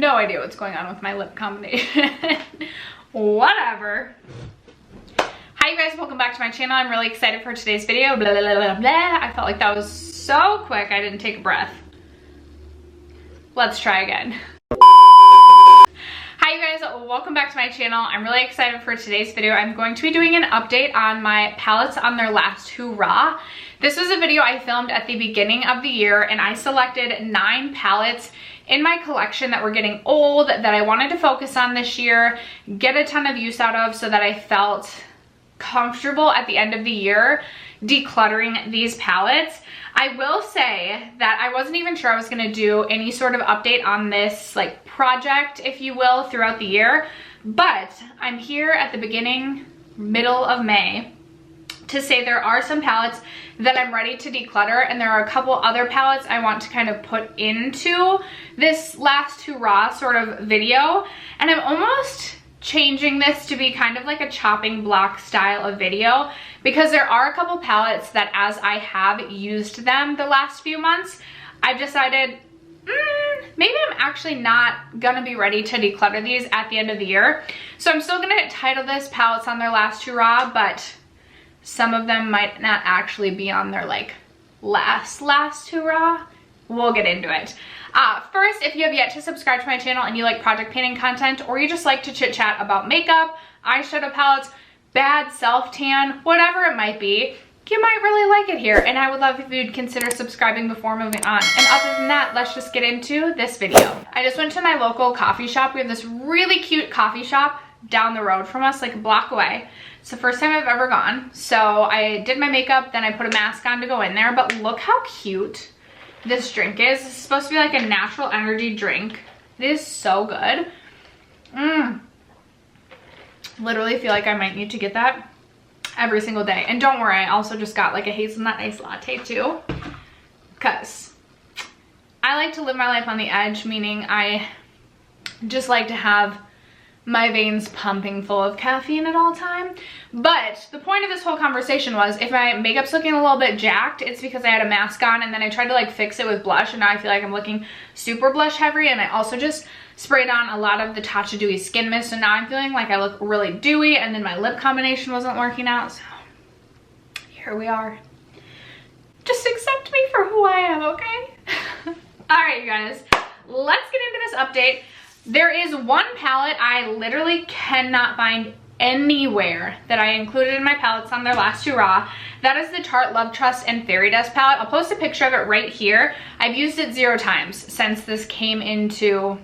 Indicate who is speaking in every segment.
Speaker 1: no idea what's going on with my lip combination. Whatever. Hi you guys, welcome back to my channel. I'm really excited for today's video. Blah, blah, blah, blah, blah. I felt like that was so quick I didn't take a breath. Let's try again. Hi you guys, welcome back to my channel. I'm really excited for today's video. I'm going to be doing an update on my palettes on their last Hoorah. This was a video I filmed at the beginning of the year, and I selected 9 palettes in my collection that were getting old that I wanted to focus on this year, get a ton of use out of, so that I felt comfortable at the end of the year decluttering these palettes. I will say that I wasn't even sure I was going to do any sort of update on this like project, if you will, throughout the year, but I'm here at the beginning, middle of May, to say there are some palettes that I'm ready to declutter, and there are a couple other palettes I want to kind of put into this last Hoorah sort of video, and I'm almost changing this to be kind of like a chopping block style of video, because there are a couple palettes that as I have used them the last few months, I've decided maybe I'm actually not gonna be ready to declutter these at the end of the year. So I'm still gonna title this palettes on their last Hoorah, but some of them might not actually be on their like last Hoorah. We'll get into it. First, if you have yet to subscribe to my channel and you like project painting content, or you just like to chit chat about makeup, eyeshadow palettes, bad self-tan, whatever it might be, you might really like it here, and I would love if you'd consider subscribing before moving on. And other than that, let's just get into this video. I just went to my local coffee shop. We have this really cute coffee shop down the road from us, like a block away. It's the first time I've ever gone. So I did my makeup, then I put a mask on to go in there, but look how cute this drink is. It's supposed to be like a natural energy drink. It is so good. Literally feel like I might need to get that every single day. And don't worry, I also just got like a hazelnut iced latte too, because I like to live my life on the edge, meaning I just like to have my veins pumping full of caffeine at all time. But the point of this whole conversation was, if my makeup's looking a little bit jacked, it's because I had a mask on, and then I tried to like fix it with blush, and now I feel like I'm looking super blush heavy, and I also just sprayed on a lot of the Tatcha Dewy Skin Mist, so now I'm feeling like I look really dewy, and then my lip combination wasn't working out, so here we are. Just accept me for who I am, okay? Alright you guys, let's get into this update. There is one palette I literally cannot find anywhere that I included in my palettes on their last Hoorah. That is the Tarte Love Trust and Fairy Dust palette. I'll post a picture of it right here. I've used it 0 times since this came into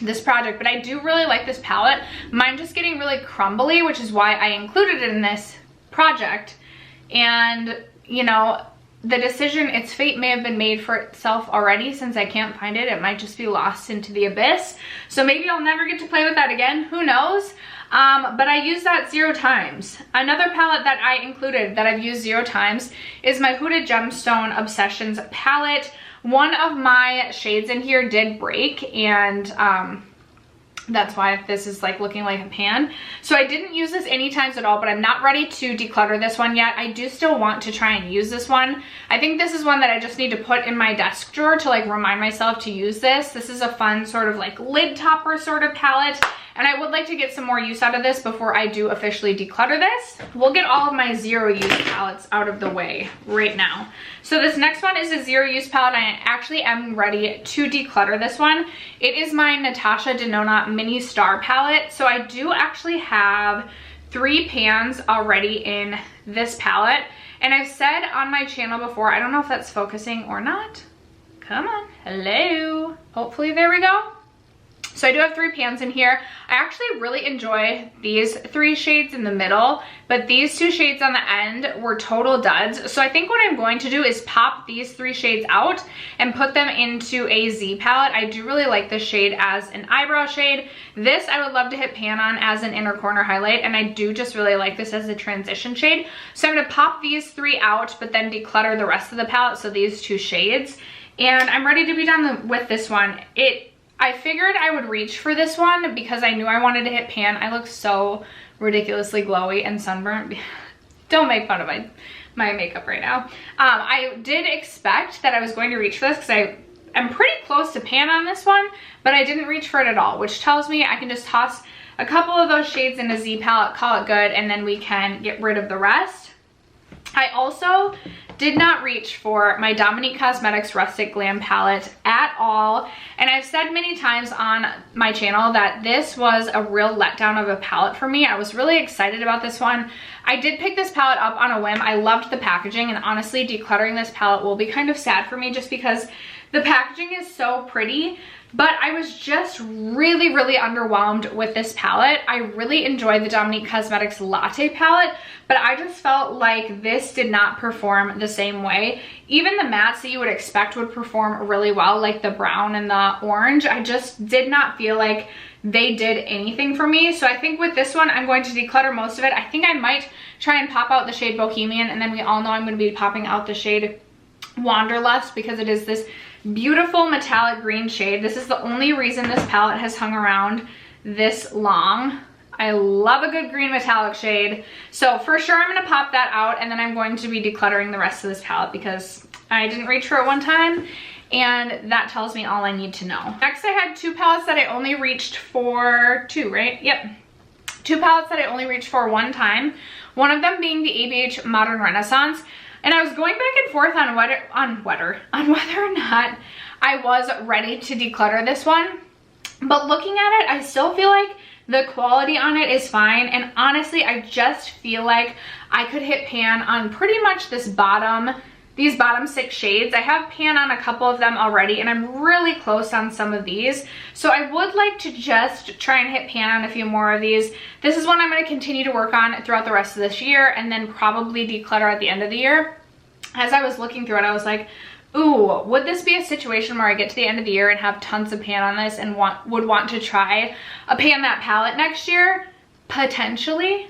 Speaker 1: this project, but I do really like this palette. Mine's just getting really crumbly, which is why I included it in this project. And you know, the decision, its fate may have been made for itself already, since I can't find it. It might just be lost into the abyss. So maybe I'll never get to play with that again, who knows? But I used that 0 times. Another palette that I included that I've used 0 times is my Huda Gemstone Obsessions palette. One of my shades in here did break, and that's why this is like looking like a pan. So I didn't use this any times at all, but I'm not ready to declutter this one yet. I do still want to try and use this one. I think this is one that I just need to put in my desk drawer to like remind myself to use this. This is a fun sort of like lid topper sort of palette, and I would like to get some more use out of this before I do officially declutter this. We'll get all of my 0 use palettes out of the way right now. So this next one is a 0 use palette. I actually am ready to declutter this one. It is my Natasha Denona Mini Star palette. So I do actually have 3 pans already in this palette. And I've said on my channel before, I don't know if that's focusing or not. Come on, hello. Hopefully there we go. So I do have 3 pans in here. I actually really enjoy these 3 shades in the middle, but these 2 shades on the end were total duds. So I think what I'm going to do is pop these 3 shades out and put them into a Z palette. I do really like this shade as an eyebrow shade. This I would love to hit pan on as an inner corner highlight, and I do just really like this as a transition shade. So I'm gonna pop these 3 out, but then declutter the rest of the palette, so these 2 shades. And I'm ready to be done with this one. I figured I would reach for this one because I knew I wanted to hit pan. I look so ridiculously glowy and sunburnt. Don't make fun of my makeup right now. I did expect that I was going to reach for this because I am pretty close to pan on this one, but I didn't reach for it at all, which tells me I can just toss a couple of those shades in a Z palette, call it good, and then we can get rid of the rest. I also did not reach for my Dominique Cosmetics Rustic Glam palette at all. And I've said many times on my channel that this was a real letdown of a palette for me. I was really excited about this one. I did pick this palette up on a whim. I loved the packaging, and honestly, decluttering this palette will be kind of sad for me just because the packaging is so pretty. But I was just really, really underwhelmed with this palette. I really enjoyed the Dominique Cosmetics Latte palette, but I just felt like this did not perform the same way. Even the mattes that you would expect would perform really well, like the brown and the orange, I just did not feel like they did anything for me. So I think with this one, I'm going to declutter most of it. I think I might try and pop out the shade Bohemian, and then we all know I'm going to be popping out the shade Wanderlust because it is this beautiful metallic green shade. This is the only reason this palette has hung around this long. I love a good green metallic shade. So for sure I'm going to pop that out, and then I'm going to be decluttering the rest of this palette because I didn't reach for it one time, and that tells me all I need to know. Next, I had two palettes that I only reached for two, right? Yep. Two palettes that I only reached for one time. One of them being the ABH Modern Renaissance. And I was going back and forth on whether or not I was ready to declutter this one. But looking at it, I still feel like the quality on it is fine. And honestly, I just feel like I could hit pan on pretty much these bottom 6 shades. I have pan on a couple of them already, and I'm really close on some of these. So I would like to just try and hit pan on a few more of these. This is one I'm going to continue to work on throughout the rest of this year, and then probably declutter at the end of the year. As I was looking through it, I was like, ooh, would this be a situation where I get to the end of the year and have tons of pan on this and would want to try a pan that palette next year? Potentially.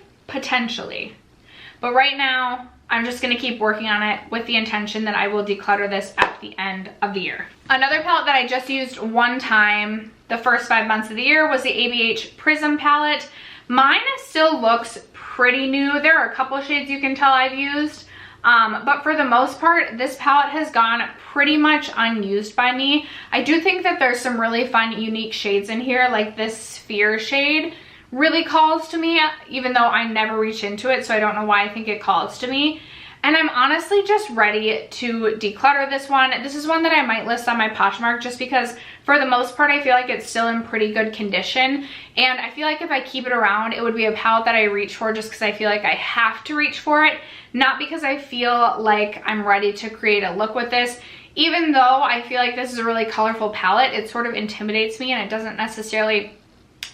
Speaker 1: But right now, I'm just going to keep working on it with the intention that I will declutter this at the end of the year. Another palette that I just used one time the first 5 months of the year was the ABH Prism palette. Mine still looks pretty new. There are a couple shades you can tell I've used. But for the most part, this palette has gone pretty much unused by me. I do think that there's some really fun, unique shades in here, like this Sphere shade really calls to me, even though I never reach into it, so I don't know why I think it calls to me. And I'm honestly just ready to declutter this one. This is one that I might list on my Poshmark just because for the most part I feel like it's still in pretty good condition, and I feel like if I keep it around it would be a palette that I reach for just because I feel like I have to reach for it, not because I feel like I'm ready to create a look with this. Even though I feel like this is a really colorful palette, it sort of intimidates me and it doesn't necessarily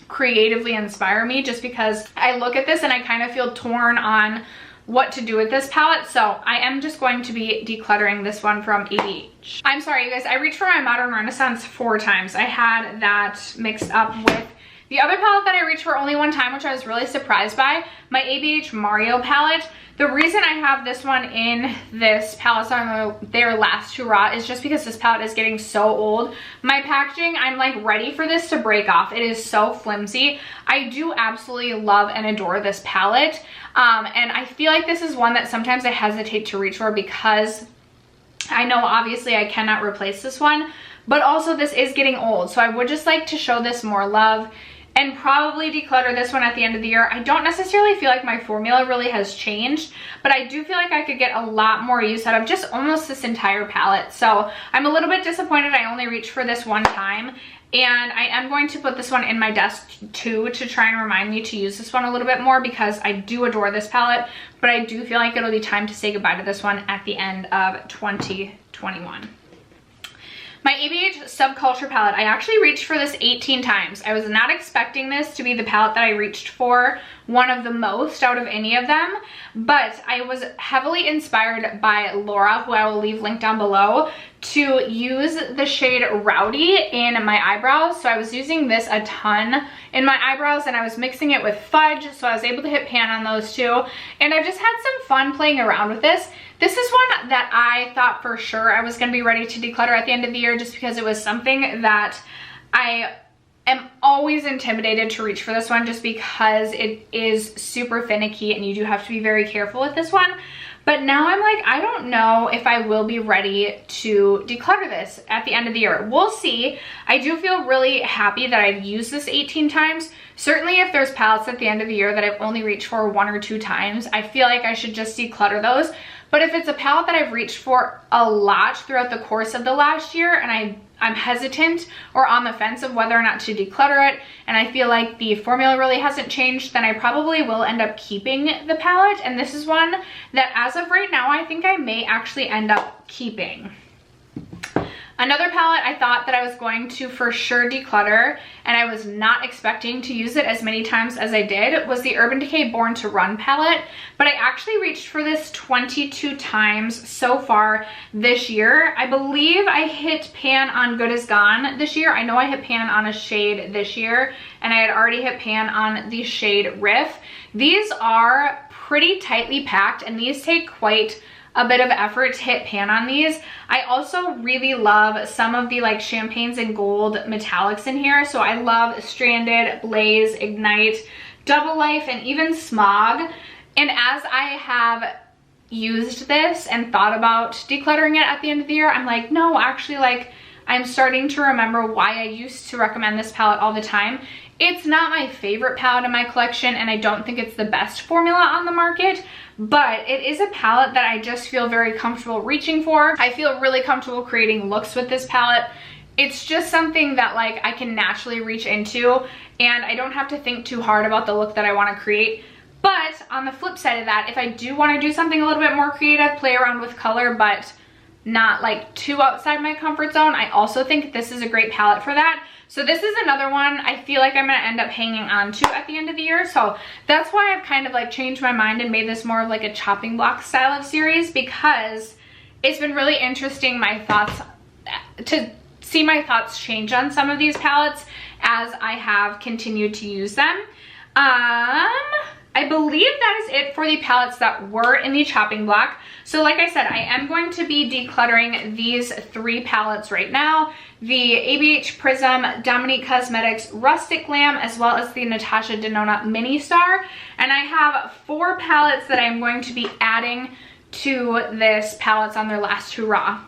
Speaker 1: creatively inspire me, just because I look at this and I kind of feel torn on what to do with this palette. So I am just going to be decluttering this one from ABH. I'm sorry, you guys, I reached for my Modern Renaissance 4 times. I had that mixed up with the other palette that I reached for only one time, which I was really surprised by, my ABH Mario palette. The reason I have this one in this palette on their last Hoorah is just because this palette is getting so old. My packaging, I'm like ready for this to break off. It is so flimsy. I do absolutely love and adore this palette. And I feel like this is one that sometimes I hesitate to reach for because I know obviously I cannot replace this one, but also this is getting old. So I would just like to show this more love and probably declutter this one at the end of the year. I don't necessarily feel like my formula really has changed, but I do feel like I could get a lot more use out of just almost this entire palette. So I'm a little bit disappointed I only reached for this one time, and I am going to put this one in my desk too to try and remind me to use this one a little bit more because I do adore this palette, but I do feel like it'll be time to say goodbye to this one at the end of 2021. My ABH Subculture palette, I actually reached for this 18 times. I was not expecting this to be the palette that I reached for one of the most out of any of them, but I was heavily inspired by Laura, who I will leave linked down below, to use the shade Rowdy in my eyebrows. So I was using this a ton in my eyebrows, and I was mixing it with fudge, so I was able to hit pan on those too. And I've just had some fun playing around with this. This is one that I thought for sure I was going to be ready to declutter at the end of the year just because it was something that I am always intimidated to reach for this one just because it is super finicky and you do have to be very careful with this one. But now I'm like, I don't know if I will be ready to declutter this at the end of the year. We'll see. I do feel really happy that I've used this 18 times. Certainly if there's palettes at the end of the year that I've only reached for 1 or 2 times, I feel like I should just declutter those. But if it's a palette that I've reached for a lot throughout the course of the last year and I'm hesitant or on the fence of whether or not to declutter it, and I feel like the formula really hasn't changed, then I probably will end up keeping the palette. And this is one that as of right now, I think I may actually end up keeping. Another palette I thought that I was going to for sure declutter, and I was not expecting to use it as many times as I did, was the Urban Decay Born to Run palette. But I actually reached for this 22 times so far this year. I believe I hit pan on Good Is Gone this year. I know I hit pan on a shade this year, and I had already hit pan on the shade Riff. These are pretty tightly packed, and these take quite a bit of effort to hit pan on these. I also really love some of the like champagnes and gold metallics in here. So I love Stranded, Blaze, Ignite, Double Life, and even Smog. And as I have used this and thought about decluttering it at the end of the year, I'm like, no, actually, like, I'm starting to remember why I used to recommend this palette all the time. It's not my favorite palette in my collection, and I don't think it's the best formula on the market, but it is a palette that I just feel very comfortable reaching for. I feel really comfortable creating looks with this palette. It's just something that like I can naturally reach into, and I don't have to think too hard about the look that I want to create. But on the flip side of that, if I do want to do something a little bit more creative, play around with color, but not like too outside my comfort zone, I also think this is a great palette for that. So this is another one I feel like I'm going to end up hanging on to at the end of the year. So that's why I've kind of like changed my mind and made this more of like a chopping block style of series, because it's been really interesting to see my thoughts change on some of these palettes as I have continued to use them. I believe that is it for the palettes that were in the chopping block. So like I said, I am going to be decluttering these 3 palettes right now. The ABH Prism, Dominique Cosmetics Rustic Glam, as well as the Natasha Denona Mini Star. And I have 4 palettes that I'm going to be adding to this palettes on their last hurrah.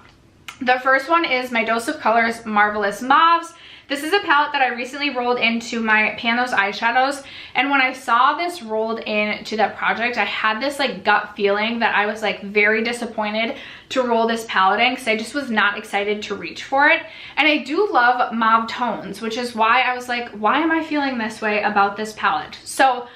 Speaker 1: The first one is my Dose of Colors Marvelous Mauves. This is a palette that I recently rolled into my Pan Those eyeshadows, and when I saw this rolled into that project, I had this like gut feeling that I was like very disappointed to roll this palette in, because I just was not excited to reach for it. And I do love mauve tones, which is why I was like, why am I feeling this way about this palette? So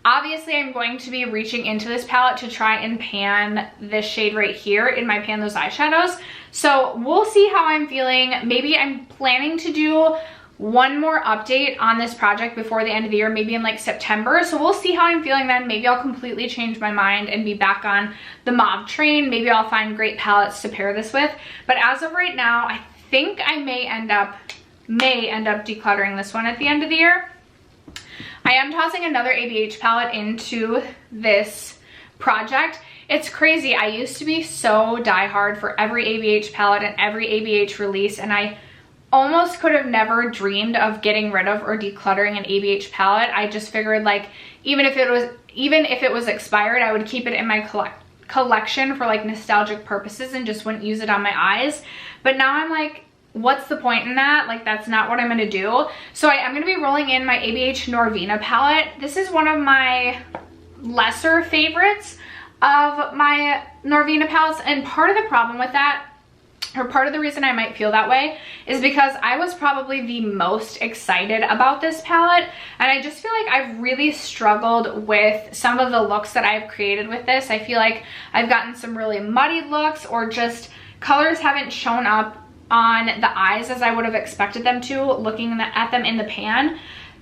Speaker 1: obviously I'm going to be reaching into this palette to try and pan this shade right here in my Pan Those eyeshadows. So we'll see how I'm feeling. Maybe I'm planning to do one more update on this project before the end of the year, maybe in like September. So we'll see how I'm feeling then. Maybe I'll completely change my mind and be back on the mauve train. Maybe I'll find great palettes to pair this with. But as of right now, I think I may end up decluttering this one at the end of the year. I am tossing another ABH palette into this project. It's crazy. I used to be so diehard for every ABH palette and every ABH release, and I almost could have never dreamed of getting rid of or decluttering an ABH palette. I just figured like even if it was expired, I would keep it in my collection for like nostalgic purposes and just wouldn't use it on my eyes. But now I'm like, what's the point in that? Like, that's not what I'm gonna do. So I am gonna be rolling in my ABH Norvina palette. This is one of my lesser favorites of my Norvina palettes, and part of the problem with that, or part of the reason I might feel that way, is because I was probably the most excited about this palette, and I just feel like I've really struggled with some of the looks that I've created with this. I feel like I've gotten some really muddy looks, or just colors haven't shown up on the eyes as I would have expected them to looking at them in the pan.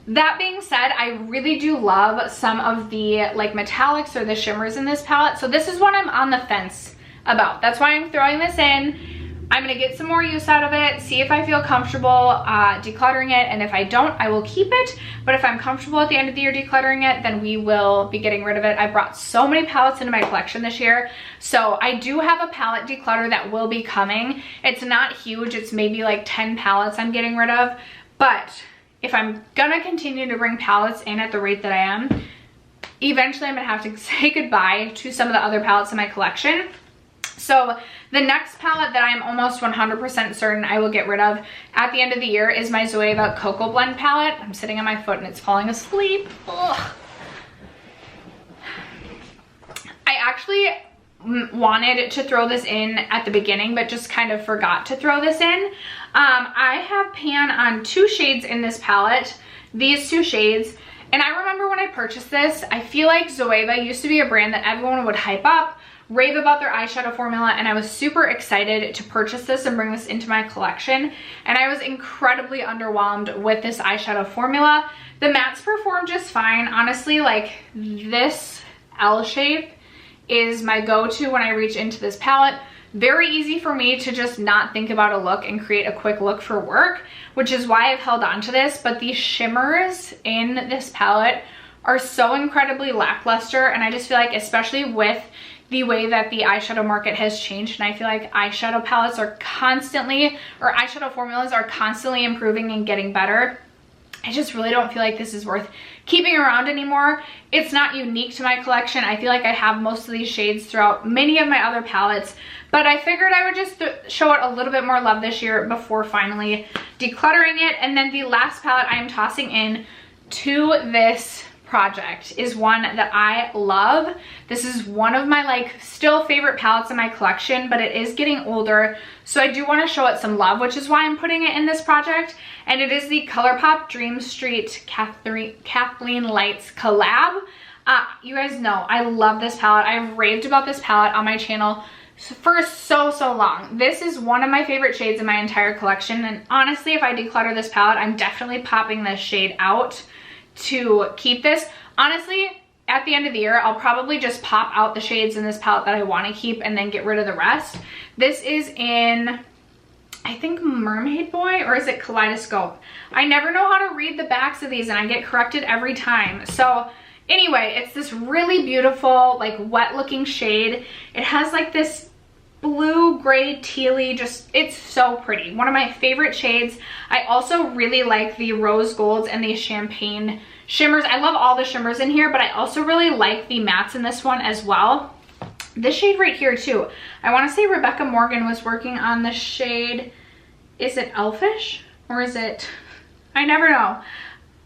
Speaker 1: That being said, I really do love some of the like metallics or the shimmers in this palette. So this is what I'm on the fence about. That's why I'm throwing this in. I'm gonna get some more use out of it, see if I feel comfortable decluttering it, and if I don't, I will keep it. But if I'm comfortable at the end of the year decluttering it, then we will be getting rid of it. I brought so many palettes into my collection this year, so I do have a palette declutter that will be coming. It's not huge, it's maybe like 10 palettes I'm getting rid of, but if I'm gonna continue to bring palettes in at the rate that I am, eventually I'm gonna have to say goodbye to some of the other palettes in my collection. So the next palette that I'm almost 100% certain I will get rid of at the end of the year is my Zoeva Cocoa Blend palette. I'm sitting on my foot and it's falling asleep. Ugh. I actually wanted to throw this in at the beginning, but just kind of forgot to throw this in. I have pan on 2 shades in this palette, these 2 shades. And I remember when I purchased this, I feel like Zoeva used to be a brand that everyone would hype up, rave about their eyeshadow formula, and I was super excited to purchase this and bring this into my collection. And I was incredibly underwhelmed with this eyeshadow formula. The mattes perform just fine. Honestly, like this L shape is my go-to when I reach into this palette. Very easy for me to just not think about a look and create a quick look for work, which is why I've held on to this. But these shimmers in this palette are so incredibly lackluster, and I just feel like, especially with the way that the eyeshadow market has changed, and I feel like eyeshadow palettes are constantly, or eyeshadow formulas are constantly improving and getting better, I just really don't feel like this is worth keeping around anymore. It's not unique to my collection. I feel like I have most of these shades throughout many of my other palettes, but I figured I would just show it a little bit more love this year before finally decluttering it. And then the last palette I am tossing in to this project is one that I love. This is one of my like still favorite palettes in my collection, but it is getting older, so I do want to show it some love, which is why I'm putting it in this project. And it is the ColourPop Dream Street Kathleen Lights collab. You guys know I love this palette. I've raved about this palette on my channel for so long. This is one of my favorite shades in my entire collection, and honestly, if I declutter this palette, I'm definitely popping this shade out to keep this. Honestly, at the end of the year, I'll probably just pop out the shades in this palette that I want to keep and then get rid of the rest. This is in, I think, Mermaid Boy, or is it Kaleidoscope? I never know how to read the backs of these and I get corrected every time. So anyway, it's this really beautiful, like wet looking shade. It has like this blue, gray, tealy, just, it's so pretty. One of my favorite shades. I also really like the rose golds and the champagne shimmers. I love all the shimmers in here, but I also really like the mattes in this one as well. This shade right here too. I want to say Rebecca Morgan was working on the shade, is it Elfish? Or is it, I never know.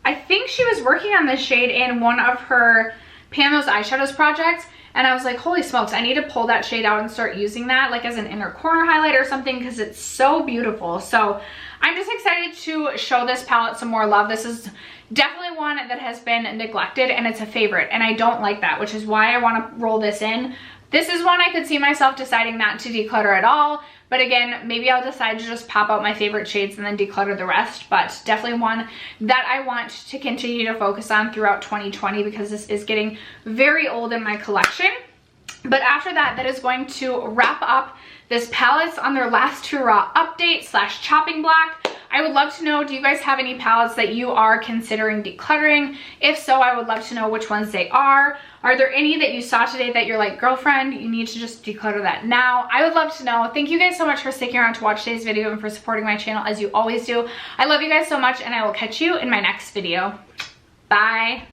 Speaker 1: I think she was working on this shade in one of her Pan Those Eyeshadows projects. And I was like, holy smokes, I need to pull that shade out and start using that like as an inner corner highlight or something, because it's so beautiful. So I'm just excited to show this palette some more love. This is definitely one that has been neglected and it's a favorite, and I don't like that, which is why I want to roll this in. This is one I could see myself deciding not to declutter at all, but again, maybe I'll decide to just pop out my favorite shades and then declutter the rest. But definitely one that I want to continue to focus on throughout 2020, because this is getting very old in my collection. But after that, that is going to wrap up this palettes on their last Hoorah update / chopping block. I would love to know, do you guys have any palettes that you are considering decluttering? If so, I would love to know which ones they are. Are there any that you saw today that you're like, girlfriend, you need to just declutter that now? I would love to know. Thank you guys so much for sticking around to watch today's video and for supporting my channel as you always do. I love you guys so much, and I will catch you in my next video. Bye.